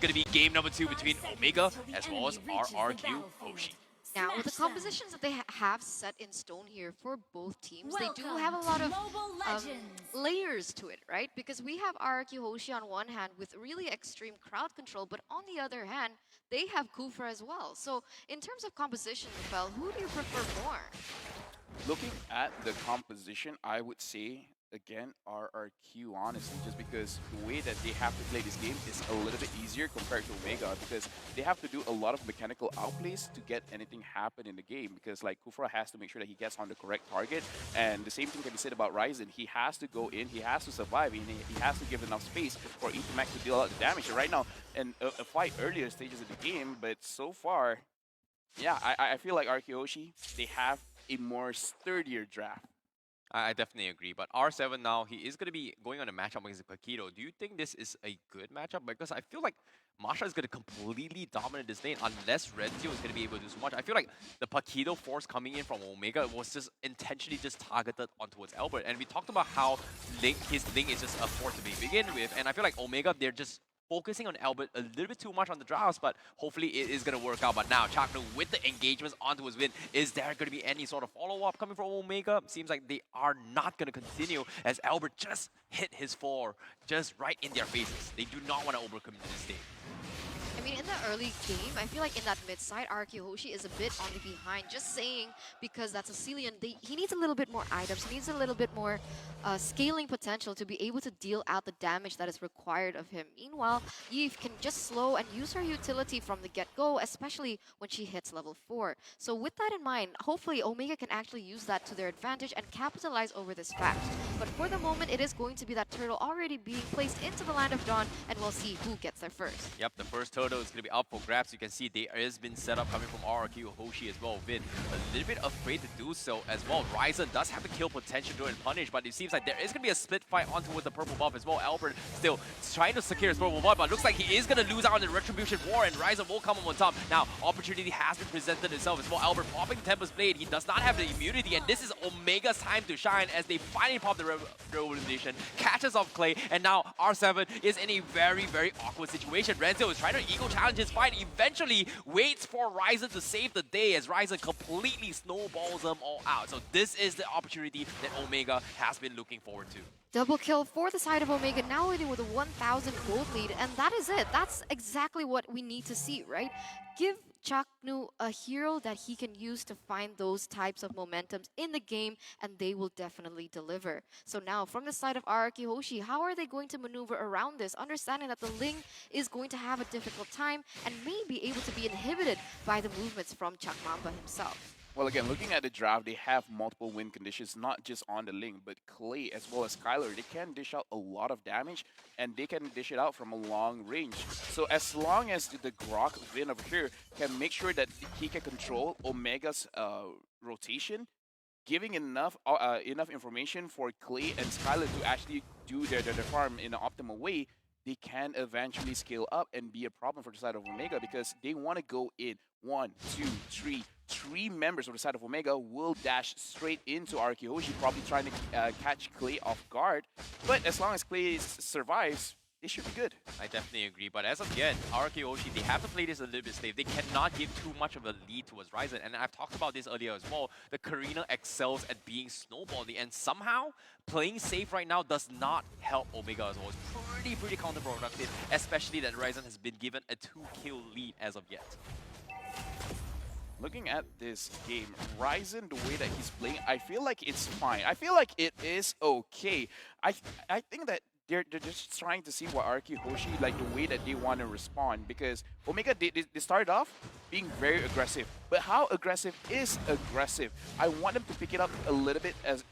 going to be game number 2 between Omega as well as RRQ Hoshi. Now, with the compositions that they have set in stone here for both teams, they do have a lot of layers to it, right? Because we have RRQ Hoshi on one hand with really extreme crowd control, but on the other hand, they have Kufra as well. So, in terms of composition, Rafael, who do you prefer more? Looking at the composition, I would say again RRQ, honestly, just because the way that they have to play this game is a little bit easier compared to Omega, because they have to do a lot of mechanical outplays to get anything happen in the game, because like Kufra has to make sure that he gets on the correct target, and the same thing can be said about Ryzen. He has to go in, he has to survive, and he has to give enough space for Ethermax to deal out the damage. And right now, in a fight earlier stages of the game, but so far, yeah, I feel like RRQ Hoshi, they have a more sturdier draft. I definitely agree, but R7 now, he is going to be going on a matchup against Paquito. Do you think this is a good matchup? Because I feel like Masha is going to completely dominate this lane unless Renzio is going to be able to do so much. I feel like the Paquito force coming in from Omega was just intentionally just targeted on towards Albert. And we talked about how his link is just a force to begin with. And I feel like Omega, they're just focusing on Albert a little bit too much on the drafts, but hopefully it is going to work out. But now, Chaknu with the engagements onto his win, is there going to be any sort of follow-up coming from Omega? Seems like they are not going to continue, as Albert just hit his 4 just right in their faces. They do not want to overcommit to this stage. I mean, in the early game, I feel like in that mid side, RRQ Hoshi is a bit on the behind. Just saying, because that's a Cillian, he needs a little bit more items. He needs a little bit more scaling potential to be able to deal out the damage that is required of him. Meanwhile, Eve can just slow and use her utility from the get-go, especially when she hits level 4. So with that in mind, hopefully Omega can actually use that to their advantage and capitalize over this fact. But for the moment, it is going to be that turtle already being placed into the Land of Dawn, and we'll see who gets there first. Yep, the first turtle is going to be up for grabs. You can see there has been set up coming from RRQ Hoshi as well. Vin a little bit afraid to do so as well. Ryzen does have the kill potential during punish, but it seems like there is going to be a split fight on towards the purple buff as well. Albert still trying to secure his purple buff, but looks like he is going to lose out on the Retribution War, and Ryzen will come on top. Now, opportunity has been presented itself as well. Albert popping Tempest Blade. He does not have the immunity, and this is Omega's time to shine as they finally pop the Revolution, catches off Clay, and now R7 is in a very, very awkward situation. Renzo is trying to ego challenge his fight, eventually waits for Ryzen to save the day as Ryzen completely snowballs them all out. So this is the opportunity that Omega has been looking forward to. Double kill for the side of Omega, now leading with a 1,000 gold lead, and that is it. That's exactly what we need to see, right? Give Chaknu a hero that he can use to find those types of momentums in the game, and they will definitely deliver. So now, from the side of RRQ Hoshi, how are they going to maneuver around this, understanding that the Ling is going to have a difficult time and may be able to be inhibited by the movements from Chakmamba himself? Well, again, looking at the draft, they have multiple win conditions, not just on the Ling, but Clay as well as Skylar. They can dish out a lot of damage, and they can dish it out from a long range. So as long as the Grok Vin over here can make sure that he can control Omega's rotation, giving enough information for Clay and Skylar to actually do their farm in an optimal way, they can eventually scale up and be a problem for the side of Omega, because they want to go in 1, 2, 3. 3 members of the side of Omega will dash straight into RRQ Hoshi, probably trying to catch Clay off guard. But as long as Clay survives, they should be good. I definitely agree, but as of yet, RRQ Hoshi, they have to play this a little bit safe. They cannot give too much of a lead towards Ryzen, and I've talked about this earlier as well. The Karina excels at being snowbally, and somehow playing safe right now does not help Omega as well. It's pretty counterproductive, especially that Ryzen has been given a 2-kill lead as of yet. Looking at this game, Ryzen, the way that he's playing, I feel like it's fine. I feel like it is okay. I think that they're just trying to see what RRQ Hoshi, like the way that they want to respond, because Omega, they started off being very aggressive. But how aggressive is aggressive? I want them to pick it up a little bit as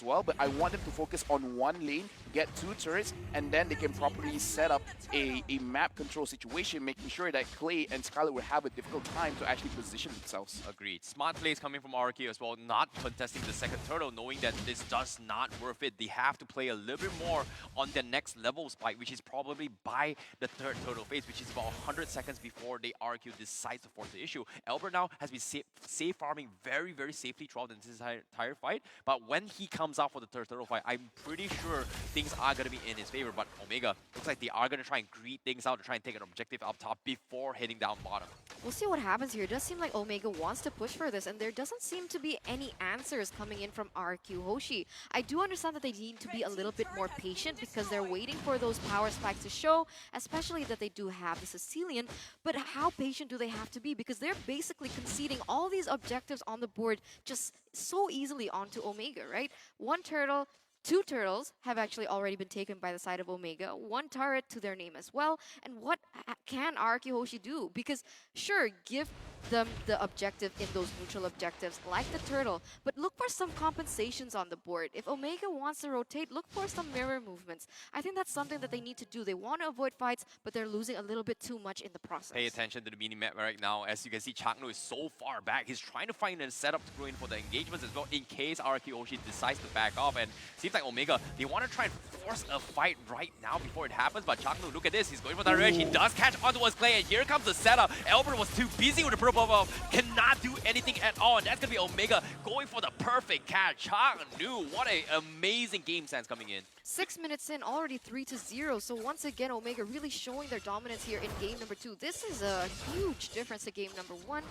well, but I want them to focus on one lane, get 2 turrets, and then they can properly set up a map control situation, making sure that Clay and Skylar will have a difficult time to actually position themselves. Agreed. Smart plays coming from RRQ as well, not contesting the second turtle, knowing that this does not worth it. They have to play a little bit more on their next level spike, which is probably by the third turtle phase, which is about 100 seconds before the RRQ decides to to force the issue. Albert now has been safe farming very, very safely throughout this entire fight. But when he comes out for the third turtle fight, I'm pretty sure things are going to be in his favor. But Omega looks like they are going to try and greed things out to try and take an objective up top before heading down bottom. We'll see what happens here. It does seem like Omega wants to push for this, and there doesn't seem to be any answers coming in from RRQ Hoshi. I do understand that they need to be a little bit more patient because they're waiting for those power spikes to show, especially that they do have the Sicilian. But how patient do they have to be? Because they're basically conceding all these objectives on the board just so easily onto Omega, right? One turtle, two turtles have actually already been taken by the side of Omega, one turret to their name as well. And what can RRQ Hoshi do? Because sure, give them the objective in those neutral objectives like the turtle, but look for some compensations on the board. If Omega wants to rotate, look for some mirror movements. I think that's something that they need to do. They want to avoid fights, but they're losing a little bit too much in the process. Pay attention to the mini-map right now. As you can see, Chakno is so far back. He's trying to find a setup to go in for the engagements as well in case RRQ Hoshi decides to back off. And seems like Omega, they want to try and force a fight right now before it happens. But Chakno, look at this. He's going for the revenge. He does catch onto his play, and here comes the setup. Albert was too busy with the purple buff, cannot do anything at all. And that's going to be Omega going for the perfect catch. Chakno, what an amazing game sense coming in. 6 minutes in, already 3-0. So once again, Omega really showing their dominance here in game number 2. This is a huge difference to game number 1.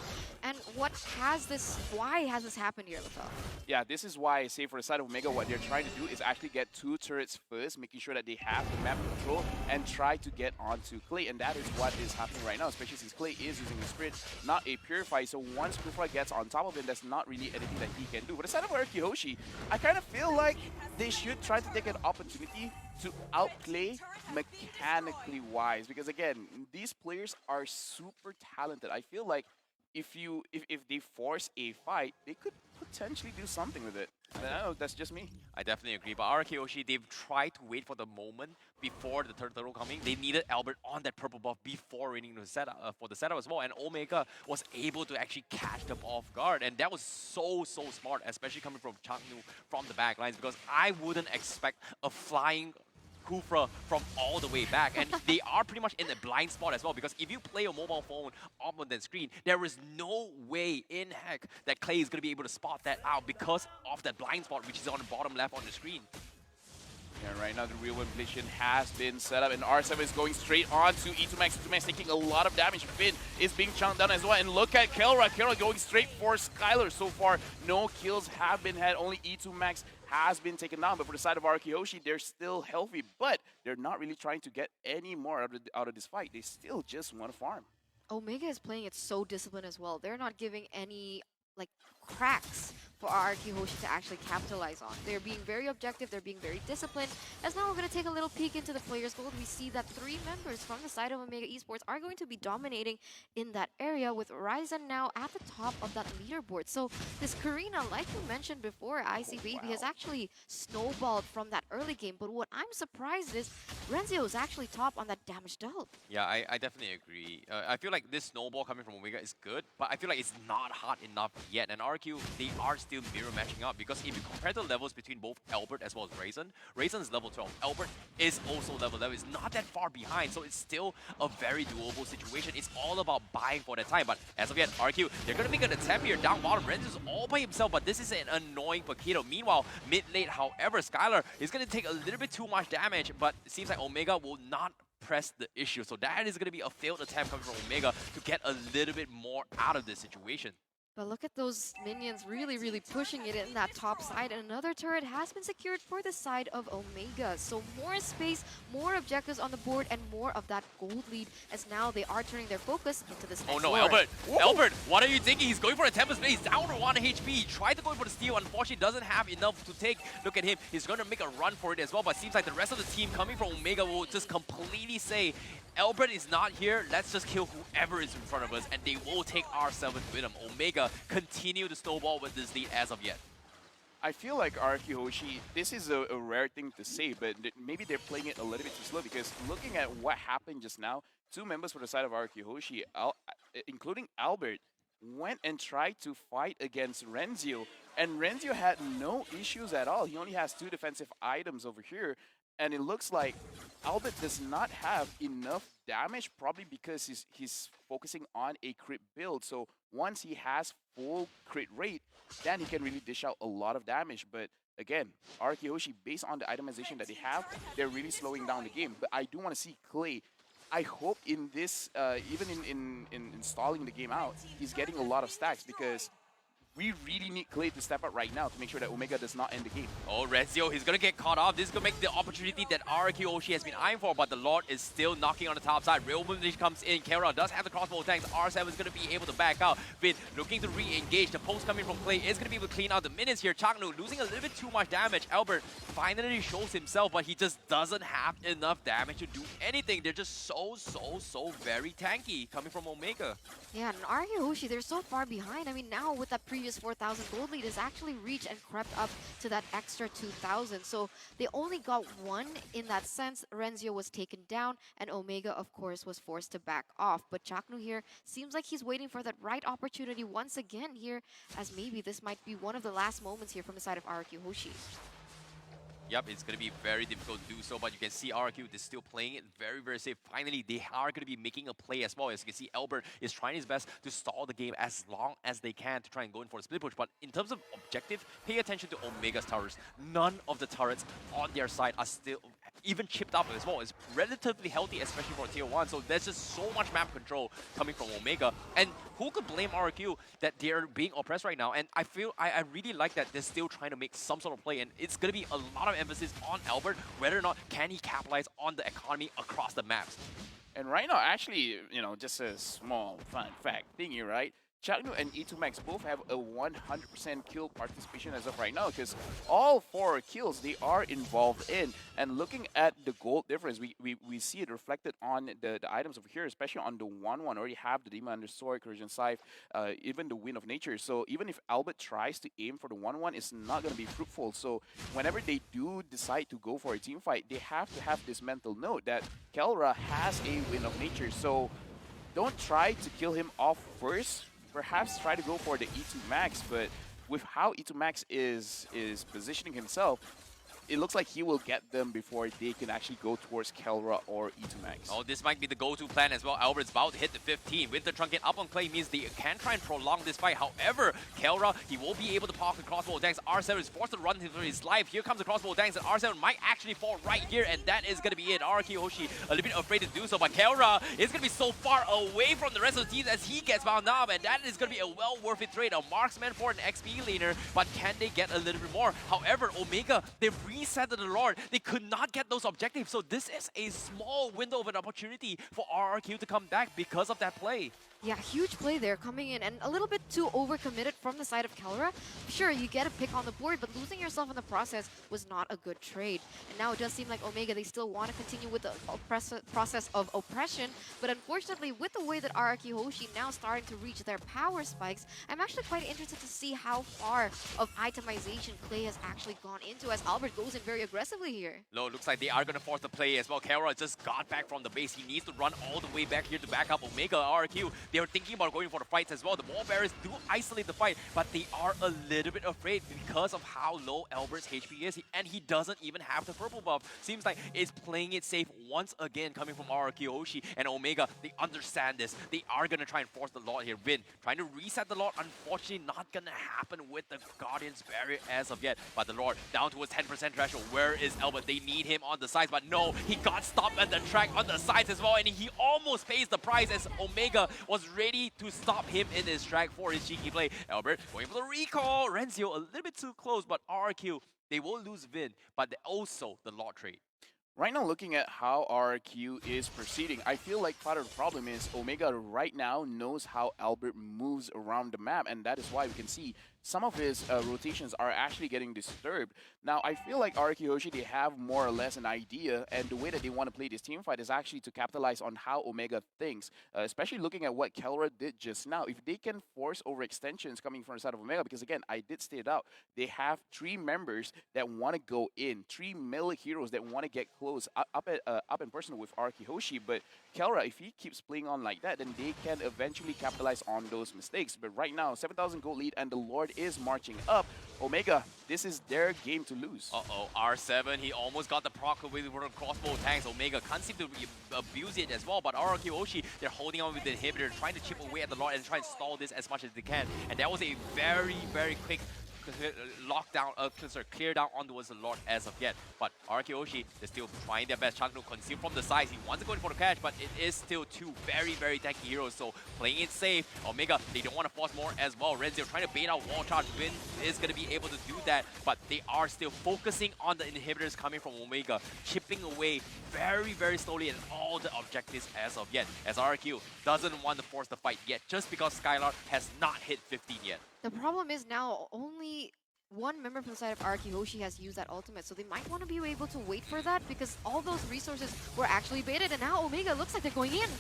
And why has this happened here, Lefel? Yeah, this is why I say for the side of Omega, what they're trying to do is actually get 2 turrets first, making sure that they have the map control and try to get onto Clay. And that is what is happening right now, especially since Clay is using the Spirit, not a Purify. So once Purify gets on top of him, there's not really anything that he can do. But the side of RRQ Hoshi, I kind of feel like they should try to take an opportunity to outplay mechanically wise, because again, these players are super talented. I feel like if they force a fight, they could potentially do something with it. I don't know, that's just me. I definitely agree. But RRQ Hoshi, they've tried to wait for the moment before the third turtle coming. They needed Albert on that purple buff before reading the setup, for the setup as well. And Omega was able to actually catch them off guard. And that was so smart, especially coming from Chaknu from the back lines, because I wouldn't expect a flying Kufra from all the way back, and they are pretty much in a blind spot as well, because if you play a mobile phone up on the screen, there is no way in heck that Clay is going to be able to spot that out because of that blind spot, which is on the bottom left on the screen. Yeah, right now the real inflation has been set up, and R7 is going straight on to E2max. E2max taking a lot of damage. Finn is being chunked down as well, and look at Kelra. Kelra going straight for Skylar. So far, no kills have been had. Only E2max has been taken down, but for the side of RRQ Hoshi, they're still healthy, but they're not really trying to get any more out of this fight. They still just want to farm. Omega is playing it so disciplined as well. They're not giving any cracks for RRQ Hoshi to actually capitalize on. They're being very objective, they're being very disciplined. As now we're going to take a little peek into the players' gold, we see that 3 members from the side of Omega Esports are going to be dominating in that area, with Ryzen now at the top of that leaderboard. So this Karina, like you mentioned before, ICBaby has actually snowballed from that early game. But what I'm surprised is Renzio is actually top on that damage dealt. Yeah, I definitely agree. I feel like this snowball coming from Omega is good, but I feel like it's not hot enough yet. And RQ, they are still mirror matching up, because if you compare the levels between both Albert as well as Ryzen is level 12. Albert is also level 11. It's not that far behind, so it's still a very doable situation. It's all about buying for that time. But as of yet, RQ, they're going to make an attempt here down bottom. Renz is all by himself, but this is an annoying Paquito. Meanwhile, mid-late, however, Skylar is going to take a little bit too much damage, but it seems like Omega will not press the issue. So that is going to be a failed attempt coming from Omega to get a little bit more out of this situation. But look at those minions really pushing it in that top side. And another turret has been secured for the side of Omega. So more space, more objectives on the board, and more of that gold lead, as now they are turning their focus into this next Oh no, war. Albert! Whoa. Albert, what are you thinking? He's going for a Tempest Blade. He's down to 1 HP. He tried to go for the steal. Unfortunately, doesn't have enough to take. Look at him. He's going to make a run for it as well. But seems like the rest of the team coming from Omega will just completely say, Albert is not here. Let's just kill whoever is in front of us, and they will take R7 with him. Omega continue to snowball with this lead as of yet. I feel like RRQ Hoshi, this is a rare thing to say, but maybe they're playing it a little bit too slow, because looking at what happened just now, 2 members for the side of RRQ Hoshi, including Albert, went and tried to fight against Renzio, and Renzio had no issues at all. He only has 2 defensive items over here, and it looks like Albert does not have enough damage, probably because he's focusing on a crit build. So once he has full crit rate, then he can really dish out a lot of damage. But again, RRQ Hoshi, based on the itemization that they have, they're really slowing down the game. But I do want to see Clay. I hope in this, even in installing the game out, he's getting a lot of stacks, because we really need Clay to step up right now to make sure that Omega does not end the game. Oh, Rezio, he's going to get caught off. This is going to make the opportunity that RRQ Hoshi has been eyeing for, but the Lord is still knocking on the top side. Real Movement comes in. Kara does have the crossbow tanks. R7 is going to be able to back out. Vin looking to re-engage. The post coming from Clay is going to be able to clean out the minions here. Chaknu losing a little bit too much damage. Albert finally shows himself, but he just doesn't have enough damage to do anything. They're just so very tanky coming from Omega. Yeah, and RRQ Hoshi, they're so far behind. I mean, now with that previous 4,000 gold lead, has actually reached and crept up to that extra 2,000. So they only got one in that sense. Renzio was taken down, and Omega, of course, was forced to back off. But Chaknu here seems like he's waiting for that right opportunity once again here, as maybe this might be one of the last moments here from the side of RRQ Hoshi. Yep, it's going to be very difficult to do so, but you can see RRQ is still playing it very safe. Finally, they are going to be making a play as well. As you can see, Albert is trying his best to stall the game as long as they can to try and go in for a split push. But in terms of objective, pay attention to Omega's towers. None of the turrets on their side are still even chipped up as well. It's relatively healthy, especially for tier 1. So there's just so much map control coming from Omega. And who could blame RRQ that they're being oppressed right now? And I feel I really like that they're still trying to make some sort of play. And it's going to be a lot of emphasis on Albert, whether or not can he capitalize on the economy across the maps. And right now, actually, you know, just a small fun fact thingy, right? Chaknu and E2 Max both have a 100% kill participation as of right now, because all 4 kills they are involved in. And looking at the gold difference, we see it reflected on the items over here, especially on the 1-1. Already have the Demon Under Sword, Corrosion Scythe, even the Wind of Nature. So even if Albert tries to aim for the 1-1, it's not going to be fruitful. So whenever they do decide to go for a team fight, they have to have this mental note that Kelra has a Wind of Nature. So don't try to kill him off first. Perhaps try to go for the E2 Max, but with how E2 Max is positioning himself, it looks like he will get them before they can actually go towards Kelra or E2 Max. Oh, this might be the go-to plan as well. Albert's about to hit the 15. With the Truncate up on Clay means they can try and prolong this fight. However, Kelra, he will be able to park the crossbow tanks. R7 is forced to run for his life. Here comes the crossbow tanks, and R7 might actually fall right here, and that is going to be it. RRQ Hoshi a little bit afraid to do so, but Kelra is going to be so far away from the rest of the teams as he gets bound up, and that is going to be a well worth it trade. A marksman for an XP laner, but can they get a little bit more? However, Omega, they've reset the Lord. They could not get those objectives, so this is a small window of an opportunity for RRQ to come back because of that play. Yeah, huge play there coming in, and a little bit too overcommitted from the side of Kelra. Sure, you get a pick on the board, but losing yourself in the process was not a good trade. And now it does seem like Omega, they still want to continue with the process of oppression, but unfortunately, with the way that RRQ Hoshi now starting to reach their power spikes, I'm actually quite interested to see how far of itemization Clay has actually gone into, as Albert goes in very aggressively here. No, it looks like they are going to force the play as well. Kelra just got back from the base. He needs to run all the way back here to back up Omega. RRQ, they are thinking about going for the fights as well. The Ball Bearers do isolate the fight, but they are a little bit afraid because of how low Albert's HP is, and he doesn't even have the purple buff. Seems like it's playing it safe once again coming from RRQ Hoshi and Omega. They understand this. They are going to try and force the Lord here. Vin trying to reset the Lord. Unfortunately, not going to happen with the Guardian's Barrier as of yet, but the Lord down towards 10% threshold. Where is Albert? They need him on the sides, but no, he got stopped at the track on the sides as well, and he almost pays the price as Omega was ready to stop him in his track for his cheeky play. Albert going for the recall. Renzio a little bit too close, but RRQ, they will lose Vin, but also the Lord trade. Right now, looking at how RRQ is proceeding, I feel like part of the problem is Omega right now knows how Albert moves around the map, and that is why we can see some of his rotations are actually getting disturbed. Now, I feel like RRQ Hoshi, they have more or less an idea, and the way that they want to play this team fight is actually to capitalize on how Omega thinks, especially looking at what Kelra did just now. If they can force overextensions coming from the side of Omega, because again, I did state it out, they have 3 members that want to go in, 3 melee heroes that want to get close, up and personal with RRQ Hoshi, but Kelra, if he keeps playing on like that, then they can eventually capitalize on those mistakes. But right now, 7,000 gold lead, and the Lord Horde is marching up. Omega, this is their game to lose. Uh-oh, R7, he almost got the proc with one of the crossbow tanks. Omega can't seem to abuse it as well, but RRQ Hoshi, they're holding on with the inhibitor, trying to chip away at the Lord and try and stall this as much as they can. And that was a very, very quick lockdown, clear down onwards the Lord as of yet. But RRQ Hoshi, they're still trying their best, trying to conceal from the sides. He wants to go in for the catch, but it is still two very, very tanky heroes, so playing it safe. Omega, they don't want to force more as well. Renzo trying to bait out wall charge. Vin is going to be able to do that, but they are still focusing on the inhibitors coming from Omega, chipping away very, very slowly at all the objectives as of yet, as RRQ doesn't want to force the fight yet, just because Skylar has not hit 15 yet. The problem is now only one member from the side of RRQ Hoshi has used that ultimate, so they might want to be able to wait for that because all those resources were actually baited, and now Omega looks like they're going in.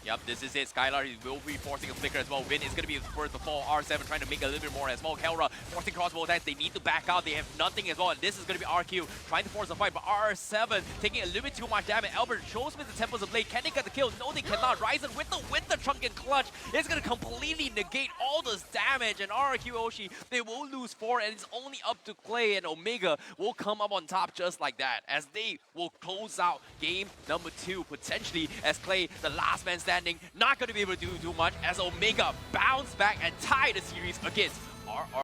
Yep, this is it. Skylar, he will be forcing a flicker as well. Vin is going to be first to fall. R7 trying to make a little bit more as well. Kelra forcing crossbow attacks. They need to back out. They have nothing as well. And this is going to be RQ trying to force a fight. But R7 taking a little bit too much damage. Albert shows with the Temples of Blade. Can they get the kill? No, they cannot. Ryzen with the Trunken Clutch is going to completely negate all this damage. And RQ Hoshi, they will lose 4. And it's only up to Clay. And Omega will come up on top just like that, as they will close out game number 2 potentially, as Clay, the last man standing, not going to be able to do too much, as Omega bounce back and tie the series against RR.